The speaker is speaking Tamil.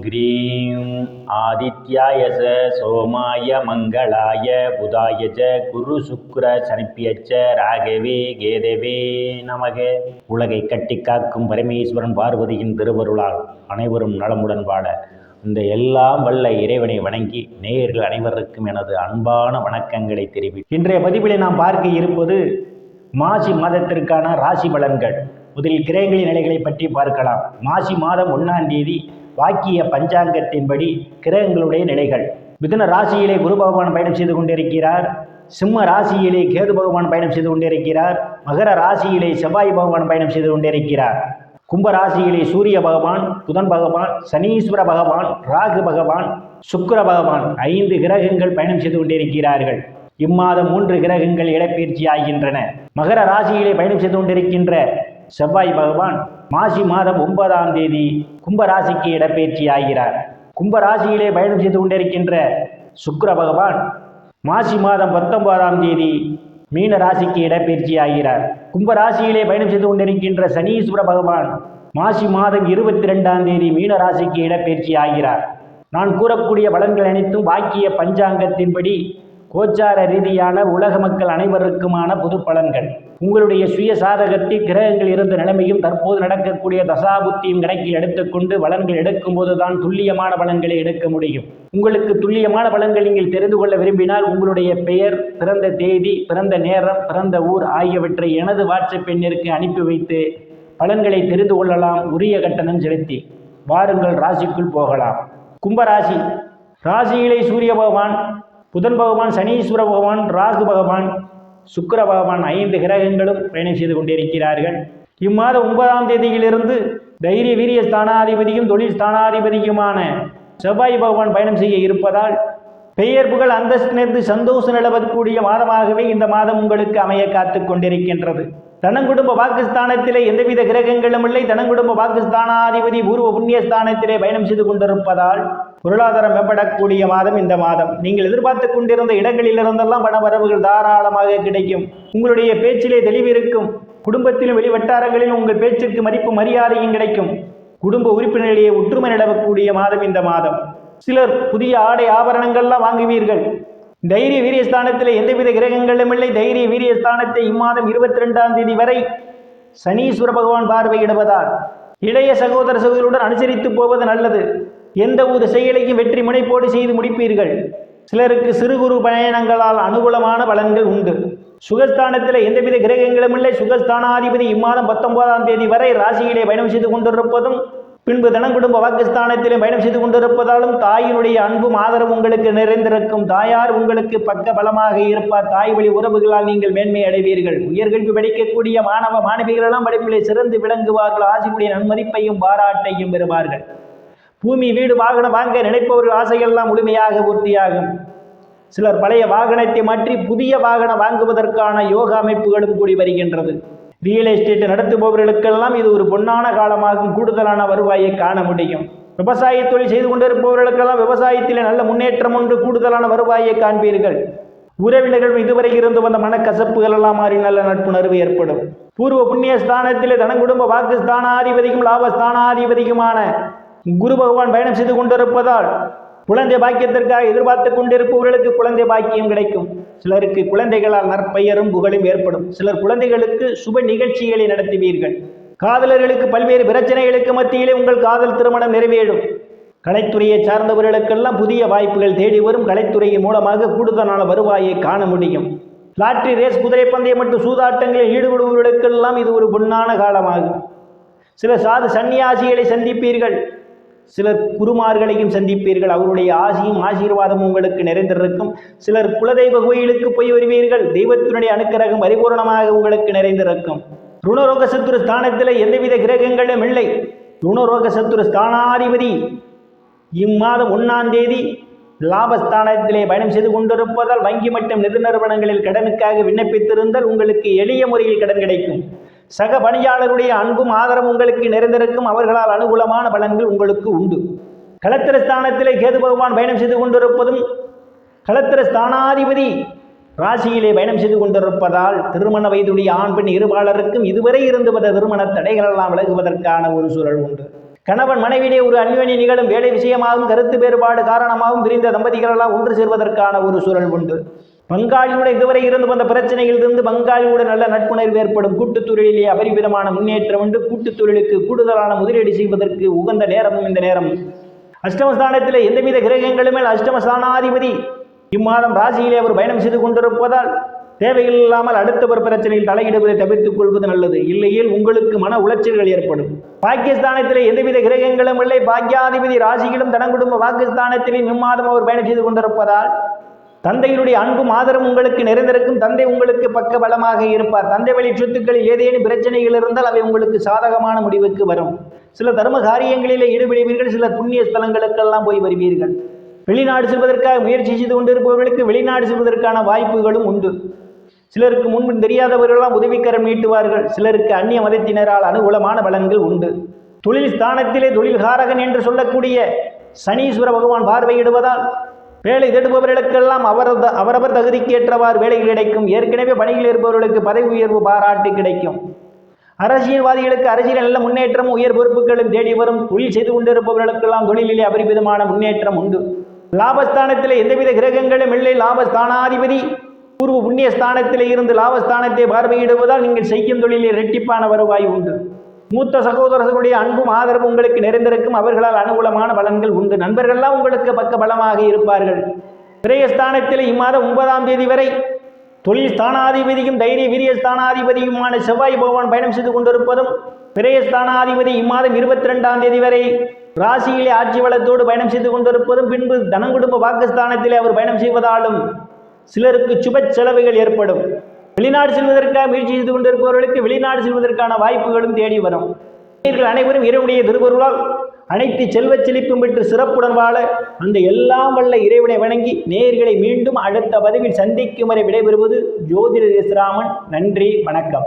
க்ரீம் ஆதித்யாய சோமாய மங்களாய புதாய குரு சுக்ர சனிப்பியச்ச ராகவே கேதவே நமக. உலகை கட்டி காக்கும் பரமேஸ்வரன் பார்வதியின் திருவருளால் அனைவரும் நலமுடன் வாழ இந்த எல்லாம் வல்ல இறைவனை வணங்கி நேயர்கள் அனைவருக்கும் எனது அன்பான வணக்கங்களை தெரிவித்து இன்றைய பதிவிலே நாம் பார்க்க இருப்பது மாசி மாதத்திற்கான ராசி பலன்கள். முதலில் கிரகங்களின் நிலைகளை பற்றி பார்க்கலாம். மாசி மாதம் 1ஆம் தேதி வாக்கிய பஞ்சாங்கத்தின்படி கிரகங்களுடைய நிலைகள். மிதுன ராசியிலே குரு பகவான் பயணம் செய்து கொண்டிருக்கிறார். சிம்ம ராசியிலே கேது பகவான் பயணம் செய்து கொண்டிருக்கிறார். மகர ராசியிலே செவ்வாய் பகவான் பயணம் செய்து கொண்டிருக்கிறார். கும்ப ராசியிலே சூரிய பகவான், புதன் பகவான், சனீஸ்வர பகவான், ராகு பகவான், சுக்கிர பகவான் 5 கிரகங்கள் பயணம் செய்து கொண்டிருக்கிறார்கள். இம்மாதம் 3 கிரகங்கள் இடப்பெயர்ச்சி ஆகின்றன. மகர ராசியிலே பயணம் செய்து கொண்டிருக்கின்ற செவ்வாய் பகவான் மாசி மாதம் 9ஆம் தேதி கும்பராசிக்கு இடப்பெயர்ச்சி ஆகிறார். கும்பராசியிலே பயணம் செய்து கொண்டிருக்கின்ற சுக்கிர பகவான் மாசி மாதம் 19ஆம் தேதி மீன ராசிக்கு இடப்பெயர்ச்சி ஆகிறார். கும்பராசியிலே பயணம் செய்து கொண்டிருக்கின்ற சனீஸ்வர பகவான் மாசி மாதம் 22ஆம் தேதி மீன ராசிக்கு இடப்பெயர்ச்சி ஆகிறார். நான் கூறக்கூடிய பலன்கள் அனைத்தும் வாக்கிய பஞ்சாங்கத்தின்படி கோச்சார ரீதியான உலக மக்கள் அனைவருக்குமான பொது பலன்கள். உங்களுடைய சுய சாதகத்தில் கிரகங்கள் இருந்த நிலைமையும் தற்போது நடக்கக்கூடிய தசாபுத்தியும் கணக்கில் எடுத்துக்கொண்டு பலன்கள் எடுக்கும் போதுதான் துல்லியமான பலன்களை எடுக்க முடியும். உங்களுக்கு துல்லியமான பலன்கள் நீங்கள் தெரிந்து கொள்ள விரும்பினால் உங்களுடைய பெயர், பிறந்த தேதி, பிறந்த நேரம், பிறந்த ஊர் ஆகியவற்றை எனது வாட்ஸ்அப் எண்ணிற்கு அனுப்பி வைத்து பலன்களை தெரிந்து கொள்ளலாம். உரிய கட்டணம் செலுத்தி வாருங்கள், ராசிக்குள் போகலாம். கும்பராசி ராசியிலே சூரிய பகவான், புதன் பகவான், சனீஸ்வர பகவான், ராகு பகவான், சுக்கிர பகவான் 5 கிரகங்களும் பயணம் செய்து கொண்டிருக்கிறார்கள். இம்மாதம் 9ஆம் தேதியிலிருந்து தைரிய வீரிய ஸ்தானாதிபதியும் தொழில் ஸ்தானாதிபதியுமான செவ்வாய் பகவான் பயணம் செய்ய இருப்பதால் பெயர் புகழ் அந்தஸ்து நேர்ந்து சந்தோஷம் நிலவக்கூடிய மாதமாகவே இந்த மாதம் உங்களுக்கு அமைய காத்து கொண்டிருக்கின்றது. தனங்குடும்ப பாகிஸ்தானத்திலே எந்தவித கிரகங்களும் இல்லை. தனங்குடும்ப பாகிஸ்தானாதிபதி பூர்வ புண்ணியஸ்தானத்திலே பயணம் செய்து கொண்டிருப்பதால் பொருளாதாரம் மேம்படக்கூடிய மாதம் இந்த மாதம். நீங்கள் எதிர்பார்த்து கொண்டிருந்த இடங்களிலிருந்தெல்லாம் பண வரவுகள் தாராளமாக கிடைக்கும். உங்களுடைய பேச்சிலே தெளிவு இருக்கும். குடும்பத்திலும் வெளிவட்டாரங்களிலும் உங்கள் பேச்சிற்கு மதிப்பு மரியாதையும் கிடைக்கும். குடும்ப உறுப்பினர்களிடையே ஒற்றுமை நிலவக்கூடிய மாதம் இந்த மாதம். சிலர் புதிய ஆடை ஆபரணங்கள்லாம் வாங்குவீர்கள். தைரிய வீரியஸ்தானத்தில் எந்தவித கிரகங்களும் இல்லை. தைரிய வீரியஸ்தானத்தை இம்மாதம் 22ஆம் தேதி வரை சனீஸ்வர பகவான் பார்வையிடுவதால் இளைய சகோதர சகோதரருடன் அனுசரித்து போவது நல்லது. எந்த ஒரு செயலையும் வெற்றி முனைப்போடு செய்து முடிப்பீர்கள். சிலருக்கு சிறு குறு பயணங்களால் அனுகூலமான பலன்கள் உண்டு. சுகஸ்தானத்தில் எந்தவித கிரகங்களும் இல்லை. சுகஸ்தானாதிபதி இம்மாதம் 19ஆம் தேதி வரை ராசியிலே பயணம் செய்து கொண்டிருப்பதும் பின்பு தனங்குடும்ப வாக்குஸ்தானத்திலே பயணம் செய்து கொண்டிருப்பதாலும் தாயினுடைய அன்பும் ஆதரவும் உங்களுக்கு நிறைந்திருக்கும். தாயார் உங்களுக்கு பக்க பலமாக இருப்பார். தாய் வழி உறவுகளால் நீங்கள் மேன்மை அடைவீர்கள். உயர்கல்வி படிக்கக்கூடிய மாணவ மாணவிகளெல்லாம் படிப்பிலே சிறந்து விளங்குவார்கள். ஆசிரியருடைய நன்மதிப்பையும் பாராட்டையும் பெறுவார்கள். பூமி, வீடு, வாகனம் வாங்க நினைப்பவர்கள் ஆசையெல்லாம் முழுமையாக பூர்த்தியாகும். சிலர் பழைய வாகனத்தை மாற்றி புதிய வாகனம் வாங்குவதற்கான யோக அமைப்புகளும் கூடி வருகின்றது. ரியல் எஸ்டேட் நடத்துபவர்களுக்கெல்லாம் இது ஒரு பொன்னான காலமாகும். கூடுதலான வருவாயை காண முடியும். விவசாய தொழில் செய்து கொண்டிருப்பவர்களுக்கெல்லாம் விவசாயத்திலே நல்ல முன்னேற்றம் ஒன்று, கூடுதலான வருவாயை காண்பீர்கள். உறவினர்கள் இதுவரை இருந்து வந்த மனக்கசப்புகள் எல்லாம் மாறி நல்ல நட்புணர்வு ஏற்படும். பூர்வ புண்ணிய ஸ்தானத்திலே தனங்குடும்ப வாக்குஸ்தானாதிபதியும் லாபஸ்தானாதிபதியுமான குரு பகவான் பயணம் செய்து கொண்டிருப்பதால் குழந்தை பாக்கியத்திற்காக எதிர்பார்த்து கொண்டிருப்பவர்களுக்கு குழந்தை பாக்கியம் கிடைக்கும். சிலருக்கு குழந்தைகளால் நற்பெயரும் புகழும் ஏற்படும். சிலர் குழந்தைகளுக்கு சுப நிகழ்ச்சிகளை நடத்துவீர்கள். காதலர்களுக்கு பல்வேறு பிரச்சனைகளுக்கு மத்தியிலே உங்கள் காதல் திருமணம் நிறைவேறும். கலைத்துறையை சார்ந்தவர்களுக்கெல்லாம் புதிய வாய்ப்புகள் தேடி வரும். கலைத்துறையின் மூலமாக கூடுதலான வருவாயை காண முடியும். லாட்டரி, ரேஸ், குதிரை பந்தயம் மற்றும் சூதாட்டங்களில் ஈடுபடுபவர்களுக்கெல்லாம் இது ஒரு பொன்னான காலமாகும். சில சாது சன்னியாசிகளை சந்திப்பீர்கள். சிலர் குருமார்களையும் சந்திப்பீர்கள். அவருடைய ஆசியும் ஆசீர்வாதமும் உங்களுக்கு நிறைந்திருக்கும். சிலர் குலதெய்வ கோயிலுக்கு போய் வருவீர்கள். தெய்வத்தினுடைய அனுக்கிரகம் பரிபூர்ணமாக உங்களுக்கு நிறைந்திருக்கும். ருணரோக சத்துரு ஸ்தானத்தில் எந்தவித கிரகங்களும் இல்லை. ருணரோக சத்துரு ஸ்தானாதிபதி இம்மாதம் 1ஆம் தேதி லாபஸ்தானத்திலே பயணம் செய்து கொண்டிருப்பதால் வங்கி மற்றும் நிதி நிறுவனங்களில் கடனுக்காக விண்ணப்பித்திருந்தால் உங்களுக்கு எளிய முறையில் கடன் கிடைக்கும். சக பணியாளருடைய அன்பும் ஆதரவும் உங்களுக்கு நிறைந்திருக்கும். அவர்களால் அனுகூலமான பலன்கள் உங்களுக்கு உண்டு. களத்திர ஸ்தானத்திலே கேது பகவான் பயணம் செய்து கொண்டிருப்பதும் களத்திர ஸ்தானாதிபதி ராசியிலே பயணம் செய்து கொண்டிருப்பதால் திருமண வயதுடைய ஆண் பெண் இருபாலருக்கும் இதுவரை இருந்து வந்த திருமண தடைகளெல்லாம் விலகுவதற்கான ஒரு சூழல் உண்டு. கணவன் மனைவியிடையே ஒரு அந்யோன்யம் நிகழும். வேலை விஷயமாகவும் கருத்து வேறுபாடு காரணமாகவும் பிரிந்த தம்பதிகளெல்லாம் ஒன்று சேர்வதற்கான ஒரு சூழல் உண்டு. பங்காளியுடன் இதுவரை இருந்து வந்த பிரச்சனையிலிருந்து பங்காளியுடன் நல்ல நட்புணர்வு ஏற்படும். கூட்டுத் தொழிலிலே அபரிவிதமான முன்னேற்றம் உண்டு. கூட்டுத் தொழிலுக்கு கூடுதலான முதலீடு செய்வதற்கு உகந்த நேரமும் இந்த நேரம். அஷ்டமஸ்தானத்திலே எந்தவித கிரகங்களுமே அஷ்டமஸ்தானாதிபதி இம்மாதம் ராசியிலே அவர் பயணம் செய்து கொண்டிருப்பதால் தேவைகள் இல்லாமல் அடுத்தவர் பிரச்சனையில் தலையிடுவதை தவிர்த்துக் கொள்வது நல்லது. இல்லையில் உங்களுக்கு மன உளைச்சல்கள் ஏற்படும். பாக்கியஸ்தானத்திலே எந்தவித கிரகங்களும் இல்லை. பாக்கியாதிபதி ராசியிலும் தனக்குடும்ப பாகிஸ்தானத்திலும் இம்மாதம் அவர் பயணம் செய்து கொண்டிருப்பதால் தந்தையினுடைய அன்பும் ஆதரவும் உங்களுக்கு நிறைந்திருக்கும். தந்தை உங்களுக்கு பக்க பலமாக இருப்பார். தந்தை வழி சொத்துக்களில் ஏதேனும் பிரச்சனைகள் இருந்தால் அவை உங்களுக்கு சாதகமான முடிவுக்கு வரும். சில தர்ம காரியங்களிலே ஈடுபடுவீர்கள். சில புண்ணிய ஸ்தலங்களுக்கெல்லாம் போய் வருவீர்கள். வெளிநாடு செல்வதற்காக முயற்சி செய்து கொண்டிருப்பவர்களுக்கு வெளிநாடு செல்வதற்கான வாய்ப்புகளும் உண்டு. சிலருக்கு முன்பு தெரியாதவர்களெல்லாம் உதவிக்கரம் நீட்டுவார்கள். சிலருக்கு அந்நிய மதத்தினரால் அனுகூலமான பலன்கள் உண்டு. தொழில் ஸ்தானத்திலே தொழில்காரகன் என்று சொல்லக்கூடிய சனீஸ்வர பகவான் பார்வையிடுவதால் வேலை தேடுபவர்களுக்கெல்லாம் அவரவர் தகுதிக்கு ஏற்றவாறு வேலைகள் கிடைக்கும். ஏற்கனவே பணியில் இருப்பவர்களுக்கு பதவி உயர்வு பாராட்டு கிடைக்கும். அரசியல்வாதிகளுக்கு அரசியல் நல்ல முன்னேற்றம் உயர் பொறுப்புகளும் தேடி வரும். தொழில் செய்து கொண்டிருப்பவர்களுக்கெல்லாம் தொழிலிலே அபரிவிதமான முன்னேற்றம் உண்டு. லாபஸ்தானத்தில் எந்தவித கிரகங்களும் இல்லை. லாபஸ்தானாதிபதி பூர்வ புண்ணிய ஸ்தானத்திலே இருந்து லாபஸ்தானத்தை பார்வையிடுவதால் நீங்கள் செய்யும் தொழிலில் இரட்டிப்பான வருவாய் உண்டு. மூத்த சகோதரர்களுடைய அன்பும் ஆதரவும் உங்களுக்கு நிறைந்திருக்கும். அவர்களால் அனுகூலமான பலன்கள் உண்டு. நண்பர்கள்லாம் உங்களுக்கு பக்க பலமாக இருப்பார்கள். விரயஸ்தானத்தில் இம்மாதம் 9ஆம் தேதி வரை தொழில் ஸ்தானாதிபதியும் தைரிய வீரிய ஸ்தானாதிபதியுமான செவ்வாய் பகவான் பயணம் செய்து கொண்டிருப்பதும், விரயஸ்தானாதிபதி இம்மாதம் 22ஆம் தேதி வரை ராசியிலே ஆட்சி வளத்தோடு பயணம் செய்து கொண்டிருப்பதும், பின்பு தனங்குடும்ப பாகிஸ்தானத்திலே அவர் பயணம் செய்வதாலும் சிலருக்கு சுப செலவுகள் ஏற்படும். வெளிநாடு செல்வதற்காக முயற்சி செய்து கொண்டிருப்பவர்களுக்கு வெளிநாடு செல்வதற்கான வாய்ப்புகளும் தேடி வரும். அனைவரும் இறைவனுடைய திருவருளால் அனைத்து செல்வச் செழிப்பும் பெற்று சிறப்புடன் வாழ அந்த எல்லாம் வல்ல இறைவனை வணங்கி நேயர்களை மீண்டும் அடுத்த பதிவில் சந்திக்கும் வரை விடைபெறுவது ஜோதிட ராமன். நன்றி, வணக்கம்.